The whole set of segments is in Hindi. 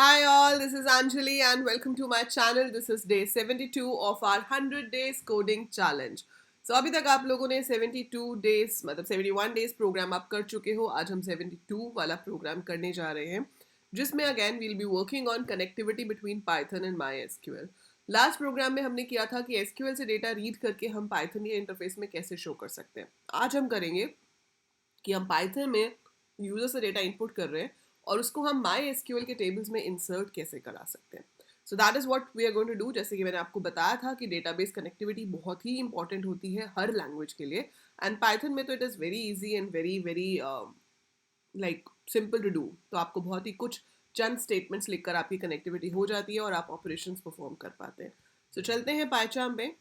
Hi all, this is Anjali and welcome to my channel. This is day 72 of our 100 days coding challenge. So अभी तक आप लोगों ने 72 days मतलब 71 days प्रोग्राम आप कर चुके हो. आज हम 72 वाला प्रोग्राम करने जा रहे हैं जिसमें again will be working on connectivity between Python and MySQL. Last program में हमने किया था कि एसक्यूएल से डेटा रीड करके हम पाइथन के इंटरफेस में कैसे शो कर सकते हैं. आज हम करेंगे कि हम पाइथन में यूजर से डेटा इनपुट कर रहे हैं और उसको हम माई एसक्यूएल के टेबल्स में इंसर्ट कैसे करा सकते हैं. So that is what we are going to do. जैसे कि मैंने आपको बताया था कि डेटाबेस कनेक्टिविटी बहुत ही इंपॉर्टेंट होती है हर लैंग्वेज के लिए, एंड पाइथन में तो it is very easy and very very like simple to do. तो आपको बहुत ही कुछ चंद स्टेटमेंट्स लिखकर आपकी कनेक्टिविटी हो जाती है और आप ऑपरेशंस परफॉर्म कर पाते हैं. सो चलते हैं पाइचाम पे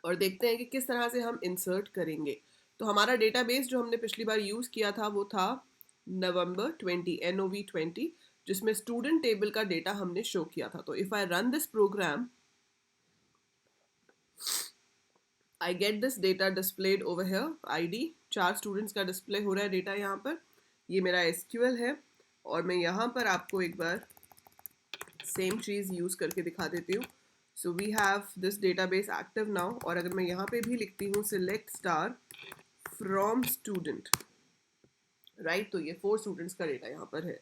और देखते हैं कि किस तरह से हम इंसर्ट करेंगे. तो हमारा डेटाबेस जो हमने पिछली बार यूज़ किया था वो था नवंबर 20 NOV 20, जिसमें स्टूडेंट टेबल का डेटा हमने शो किया था. तो if I run this program I get this data displayed over here. ID 4 students का डिस्प्ले हो रहा है डेटा यहाँ पर. ये मेरा SQL है और मैं यहाँ पर आपको एक बार सेम चीज़ यूज़ करके दिखा देती हूँ. So we have this database active now. और अगर मैं यहाँ पे भी लिखती हूँ select star from student, right, तो ये 4 स्टूडेंट्स का डेटा यहाँ पर है.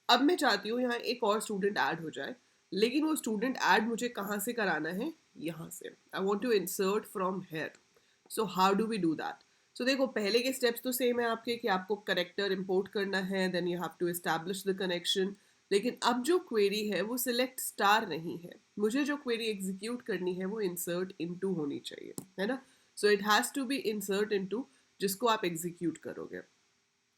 अब मैं चाहती हूँ यहाँ एक और स्टूडेंट ऐड हो जाए, लेकिन वो स्टूडेंट ऐड मुझे कहाँ से कराना है, यहाँ से. I want to insert from here. So how do we do that. So देखो, पहले के स्टेप्स तो सेम है आपके कि आपको कनेक्टर इंपोर्ट करना है, then you have to establish the connection. लेकिन अब जो क्वेरी है वो सिलेक्ट स्टार नहीं है. मुझे जो क्वेरी एग्जीक्यूट करनी है वो इंसर्ट इनटू होनी चाहिए, है ना. So it has to be insert into, जिसको आप एग्जीक्यूट करोगे.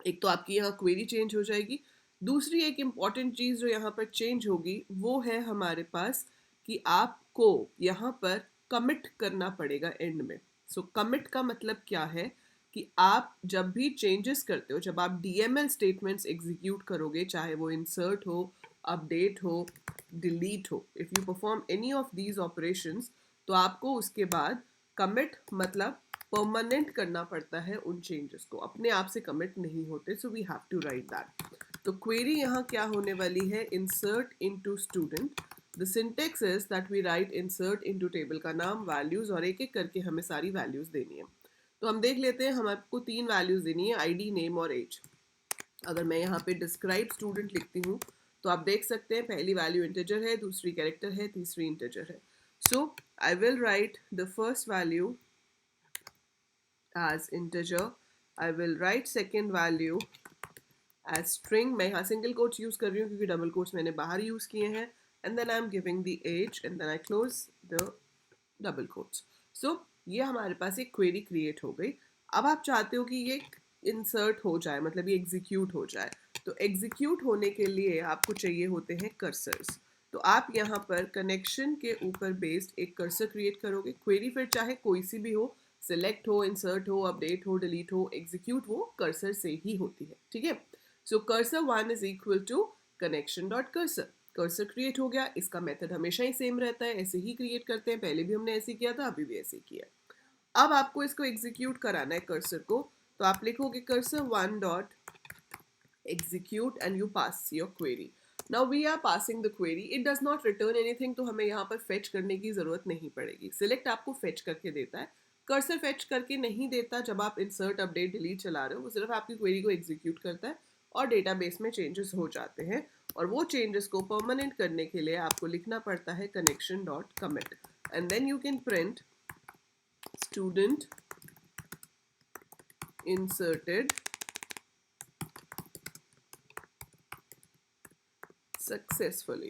एक तो आपकी यहाँ क्वेरी चेंज हो जाएगी. दूसरी एक इम्पॉर्टेंट चीज़ जो यहाँ पर चेंज होगी वो है हमारे पास कि आपको यहाँ पर कमिट करना पड़ेगा एंड में. सो कमिट का मतलब क्या है कि आप जब भी चेंजेस करते हो, जब आप DML स्टेटमेंट्स एग्जीक्यूट करोगे, चाहे वो इंसर्ट हो, अपडेट हो, डिलीट हो, if you perform any of these operations, तो आपको उसके बाद कमिट मतलब परमानेंट करना पड़ता है उन चेंजेस को. अपने आप से कमिट नहीं होते. So we have to write that. तो क्वेरी यहाँ क्या होने वाली है, insert into student. The syntax is that we write insert into table का नाम, वैल्यूज, और एक एक करके हमें सारी वैल्यूज देनी है. तो हम देख लेते हैं. हमको 3 वैल्यूज देनी है, ID, नेम और एज. अगर मैं यहाँ पे डिस्क्राइब स्टूडेंट लिखती हूँ तो आप देख सकते हैं पहली वैल्यू इंटीजर है, दूसरी कैरेक्टर है, तीसरी इंटीजर है. So I will write the first value as integer. I will write second value as string. मैं यहाँ single quotes use कर रही हूँ क्योंकि double quotes मैंने बाहर use किए हैं. And then I'm giving the age and then I close the double quotes. So ये हमारे पास एक query create हो गई. अब आप चाहते हो कि ये insert हो जाए, मतलब ये execute हो जाए. तो execute होने के लिए आपको चाहिए होते हैं cursors. तो आप यहाँ पर connection के ऊपर based एक cursor create करोगे. query फिर चाहे कोई सी भी हो, सिलेक्ट हो, इंसर्ट हो, अपडेट हो, डिलीट हो, एग्जीक्यूट वो कर्सर से ही होती है. ठीक है. So cursor 1 is equal to connection dot cursor. Cursor create हो गया. इसका मेथड हमेशा ही सेम रहता है, ऐसे ही क्रिएट करते हैं. पहले भी हमने ऐसे किया था, अभी भी ऐसे किया. अब आपको इसको एग्जीक्यूट कराना है कर्सर को. तो आप लिखोगे cursor 1 dot execute and you pass your query. Now we are passing the query. It does not return anything, तो हमें यहाँ पर fetch करने की ज़रूरत नहीं पड़ेगी. Select आपको fetch करके देता है, कर्सर फेच करके नहीं देता. जब आप इंसर्ट, अपडेट, डिलीट चला रहे हो, वो सिर्फ आपकी क्वेरी को एग्जीक्यूट करता है और डेटाबेस में चेंजेस हो जाते हैं. और वो चेंजेस को परमानेंट करने के लिए आपको लिखना पड़ता है connection dot commit. And then you can print student inserted successfully,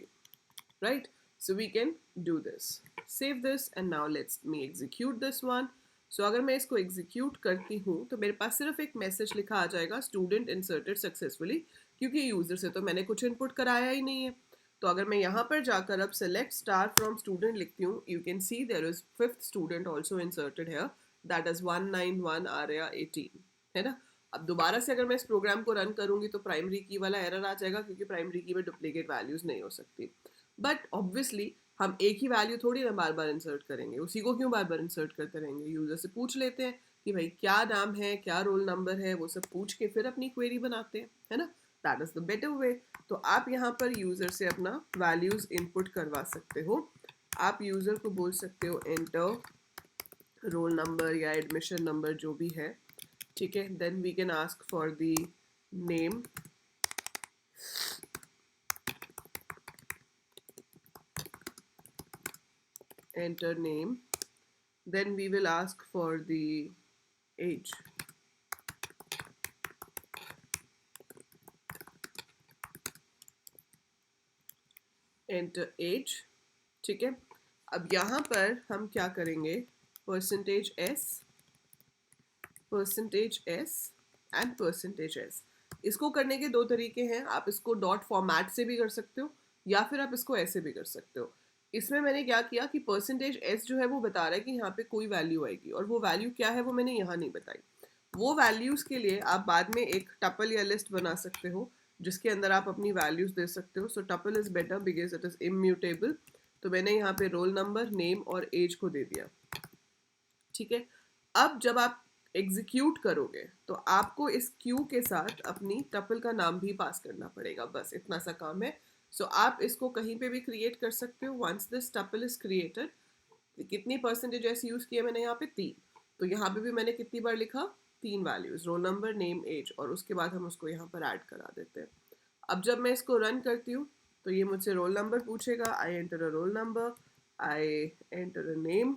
right? So we can do this. Save this and now let's me execute this one. So अगर मैं इसको एग्जीक्यूट करती हूँ तो मेरे पास सिर्फ एक मैसेज लिखा आ जाएगा, स्टूडेंट इंसर्टेड सक्सेसफुली, क्योंकि यूजर से तो मैंने कुछ इनपुट कराया ही नहीं है. तो अगर मैं यहाँ पर जाकर अब सेलेक्ट स्टार फ्रॉम स्टूडेंट लिखती हूँ, you can see there is 5th student also inserted here, that is 191 Arya 18, है ना. अब दोबारा से अगर मैं इस प्रोग्राम को रन करूंगी तो प्राइमरी की वाला एरर आ जाएगा क्योंकि प्राइमरी की में डुप्लीकेट वैल्यूज नहीं हो सकती. बट ऑब्वियसली हम एक ही वैल्यू थोड़ी ना बार बार इंसर्ट करेंगे, उसी को क्यों बार बार इंसर्ट करते रहेंगे. यूजर से पूछ लेते हैं कि भाई क्या नाम है, क्या रोल नंबर है, वो सब पूछ के फिर अपनी क्वेरी बनाते हैं, है ना. That is the better way. तो आप यहाँ पर यूज़र से अपना वैल्यूज़ इनपुट करवा सकते हो। आप यूज़र को बोल सकते हो एंटर रोल नंबर या एडमिशन नंबर जो भी है, ठीक है। Then we can ask for the name, enter name, then we will ask for the age, enter age, ठीक है। अब यहाँ पर हम क्या करेंगे, percentage S and percentage S. इसको करने के दो तरीके हैं, आप इसको डॉट फॉर्मेट से भी कर सकते हो या फिर आप इसको ऐसे भी कर सकते हो। इसमें मैंने क्या किया कि परसेंटेज एस जो है वो बता रहा है कि यहाँ पे कोई वैल्यू आएगी, और वो वैल्यू क्या है वो मैंने यहाँ नहीं बताई। वो वैल्यूज़ के लिए आप बाद में एक टपल या लिस्ट बना सकते हो जिसके अंदर आप अपनी वैल्यूज़ दे सकते हो। So tuple is better because it is immutable. तो मैंने यहाँ पे रोल नंबर, नेम और एज को दे दिया, ठीक है। अब जब आप एग्जीक्यूट करोगे तो आपको इस क्यू के साथ अपनी टपल का नाम भी पास करना पड़ेगा, बस इतना सा काम है। सो आप इसको कहीं पे भी क्रिएट कर सकते हो। Once this tuple is created, कितनी परसेंटेज ऐसे यूज़ किया मैंने यहाँ पे 3, तो यहाँ पे भी मैंने कितनी बार लिखा 3 values, roll number, name, age, और उसके बाद हम उसको यहाँ पर ऐड करा देते हैं। अब जब मैं इसको रन करती हूँ तो ये मुझसे रोल नंबर पूछेगा, I enter a roll number, I enter a name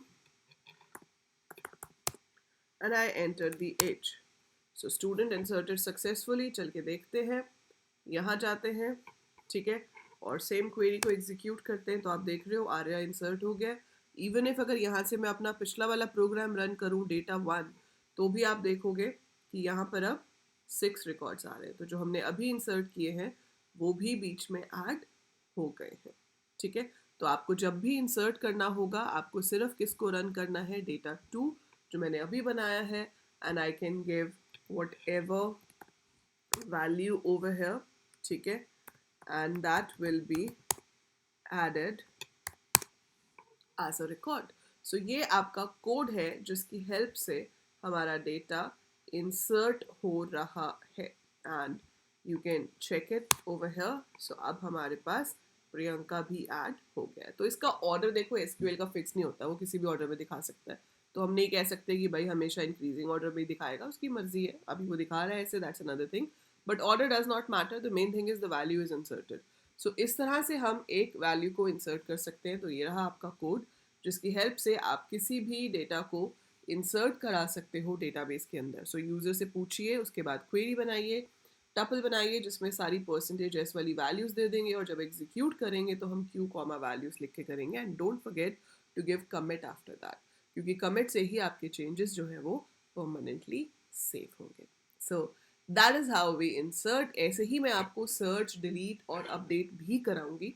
and I entered the age. So student inserted successfully। चल के देखते हैं, यहाँ जाते हैं, ठीक है, और सेम क्वेरी को एग्जीक्यूट करते हैं। तो आप देख रहे हो आर्या इंसर्ट हो गया। इवन इफ अगर यहाँ से मैं अपना पिछला वाला प्रोग्राम रन करूँ डेटा 1, तो भी आप देखोगे कि यहाँ पर अब 6 रिकॉर्ड्स आ रहे हैं। तो जो हमने अभी इंसर्ट किए हैं वो भी बीच में ऐड हो गए हैं, ठीक है। तो आपको जब भी इंसर्ट करना होगा आपको सिर्फ किसको रन करना है, डेटा 2 जो मैंने अभी बनाया है, and I can give whatever value over here, ठीक है, and that will be added as a record. सो ये आपका कोड है जिसकी हेल्प से हमारा डेटा इंसर्ट हो रहा है, and you can check it over here. सो अब हमारे पास प्रियंका भी ऐड हो गया है। तो इसका ऑर्डर देखो एसक्यूएल का फिक्स नहीं होता, वो किसी भी ऑर्डर में दिखा सकता है। तो हम नहीं कह सकते कि भाई हमेशा इंक्रीजिंग ऑर्डर में ही दिखाएगा, उसकी मर्जी है, अभी वो दिखा रहा है ऐसे, that's another thing, but order does not matter, the main thing is the value is inserted. सो इस तरह से हम एक वैल्यू को इंसर्ट कर सकते हैं। तो ये रहा आपका कोड जिसकी हेल्प से आप किसी भी डेटा को इंसर्ट करा सकते हो डेटाबेस के अंदर। सो यूज़र से पूछिए, उसके बाद क्वेरी बनाइए, टपल बनाइए जिसमें सारी परसेंटेज एस वाली वैल्यूज़ दे देंगे, और जब एग्जीक्यूट करेंगे तो हम क्यू कॉमा वैल्यूज़ लिख के करेंगे। And don't forget to give commit after that, क्योंकि कमिट से ही आपके चेंजेस जो है वो परमानेंटली सेव होंगे। So that is how we insert. ऐसे ही मैं आपको सर्च, डिलीट और अपडेट भी कराऊंगी,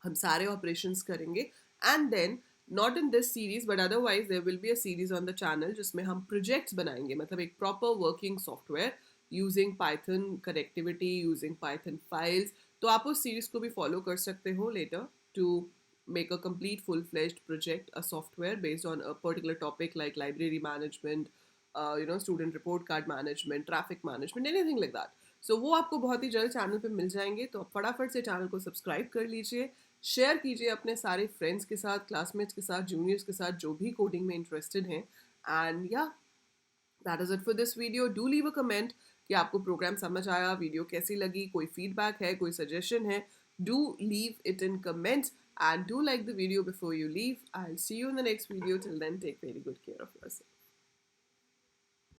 हम सारे ऑपरेशंस करेंगे। And then not in this series but otherwise there will be a series on the channel जिसमें हम प्रोजेक्ट्स बनाएंगे, मतलब एक proper working software using Python connectivity, using Python files. तो आप उस सीरीज को भी फॉलो कर सकते हो later to make a complete full-fledged project, a software based on a particular topic like library management, student report card management, traffic management, anything like that. So वो आपको बहुत ही जल्द चैनल पे मिल जाएंगे। तो आप फटाफट से चैनल को सब्सक्राइब कर लीजिए, शेयर कीजिए अपने सारे फ्रेंड्स के साथ, क्लासमेट्स के साथ, जूनियर्स के साथ जो भी कोडिंग में इंटरेस्टेड हैं। एंड या that is it for this video. Do leave a comment कि आपको प्रोग्राम समझ आया, वीडियो कैसी लगी, कोई फीडबैक है, कोई सजेशन है, do leave it in comments, and do like the video before you leave. I'll see you in the next video. Till then, take very good care of yourself.